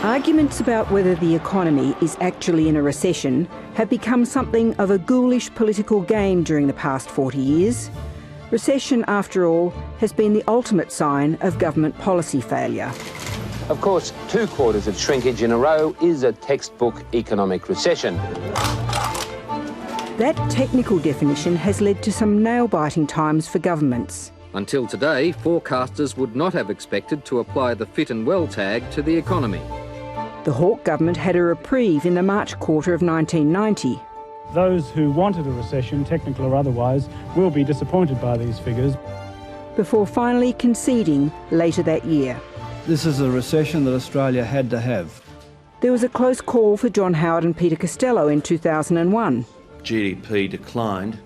Arguments about whether the economy is actually in a recession have become something of a ghoulish political game during the past 40 years. Recession, after all, has been the ultimate sign of government policy failure. Of course, 2 quarters of shrinkage in a row is a textbook economic recession. That technical definition has led to some nail-biting times for governments. Until today, forecasters would not have expected to apply the fit and well tag to the economy. The Hawke government had a reprieve in the March quarter of 1990. Those who wanted a recession, technical or otherwise, will be disappointed by these figures. Before finally conceding later that year. This is a recession that Australia had to have. There was a close call for John Howard and Peter Costello in 2001. GDP declined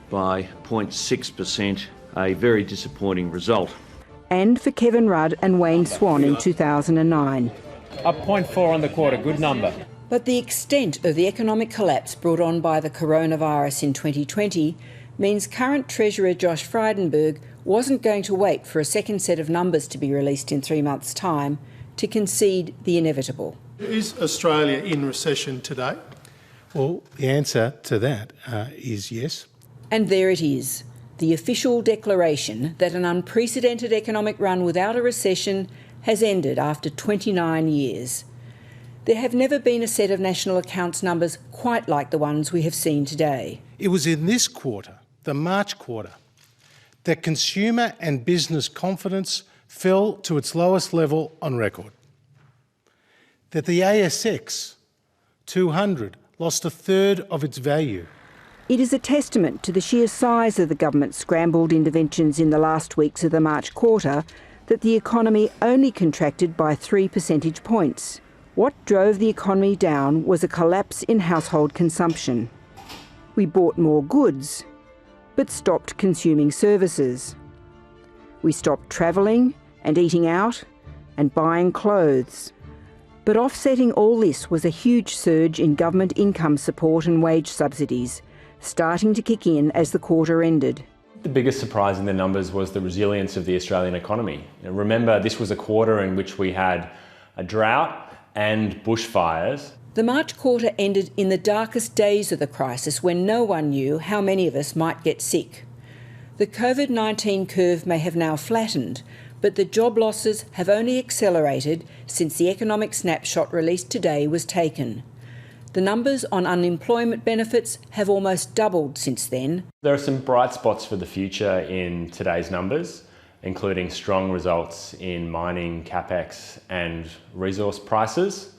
by 0.6%, a very disappointing result. And for Kevin Rudd and Wayne Swan in 2009. Up 0.4 on the quarter, good number. But the extent of the economic collapse brought on by the coronavirus in 2020 means current Treasurer Josh Frydenberg wasn't going to wait for a second set of numbers to be released in 3 months' time to concede the inevitable. Is Australia in recession today? Well, the answer to that is yes. And there it is, the official declaration that an unprecedented economic run without a recession has ended after 29 years. There have never been a set of national accounts numbers quite like the ones we have seen today. It was in this quarter, the March quarter, that consumer and business confidence fell to its lowest level on record. That the ASX 200 lost a third of its value. It is a testament to the sheer size of the government's scrambled interventions in the last weeks of the March quarter that the economy only contracted by 3 percentage points. What drove the economy down was a collapse in household consumption. We bought more goods, but stopped consuming services. We stopped travelling and eating out and buying clothes. But offsetting all this was a huge surge in government income support and wage subsidies, starting to kick in as the quarter ended. The biggest surprise in the numbers was the resilience of the Australian economy. Remember, this was a quarter in which we had a drought and bushfires. The March quarter ended in the darkest days of the crisis when no one knew how many of us might get sick. The COVID-19 curve may have now flattened, but the job losses have only accelerated since the economic snapshot released today was taken. The numbers on unemployment benefits have almost doubled since then. There are some bright spots for the future in today's numbers, including strong results in mining, capex and resource prices,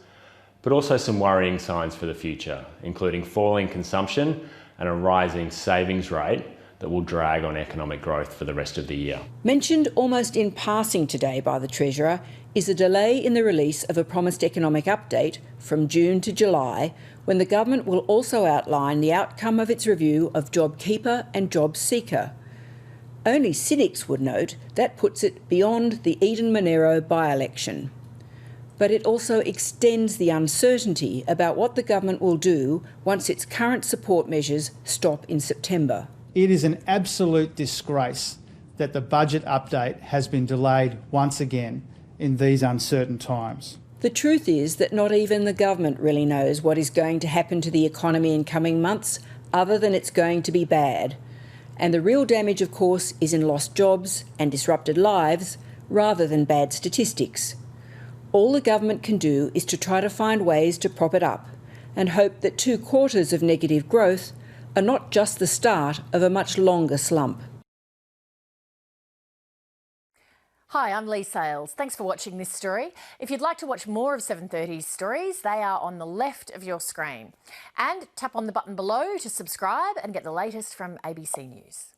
but also some worrying signs for the future, including falling consumption and a rising savings rate that will drag on economic growth for the rest of the year. Mentioned almost in passing today by the Treasurer is a delay in the release of a promised economic update from June to July, when the government will also outline the outcome of its review of JobKeeper and JobSeeker. Only cynics would note that puts it beyond the Eden-Monero by-election. But it also extends the uncertainty about what the government will do once its current support measures stop in September. It is an absolute disgrace that the budget update has been delayed once again in these uncertain times. The truth is that not even the government really knows what is going to happen to the economy in coming months, other than it's going to be bad. And the real damage, of course, is in lost jobs and disrupted lives, rather than bad statistics. All the government can do is to try to find ways to prop it up, and hope that 2 quarters of negative growth are not just the start of a much longer slump. Hi, I'm Lee Sales. Thanks for watching this story. If you'd like to watch more of 7:30's stories, they are on the left of your screen. And tap on the button below to subscribe and get the latest from ABC News.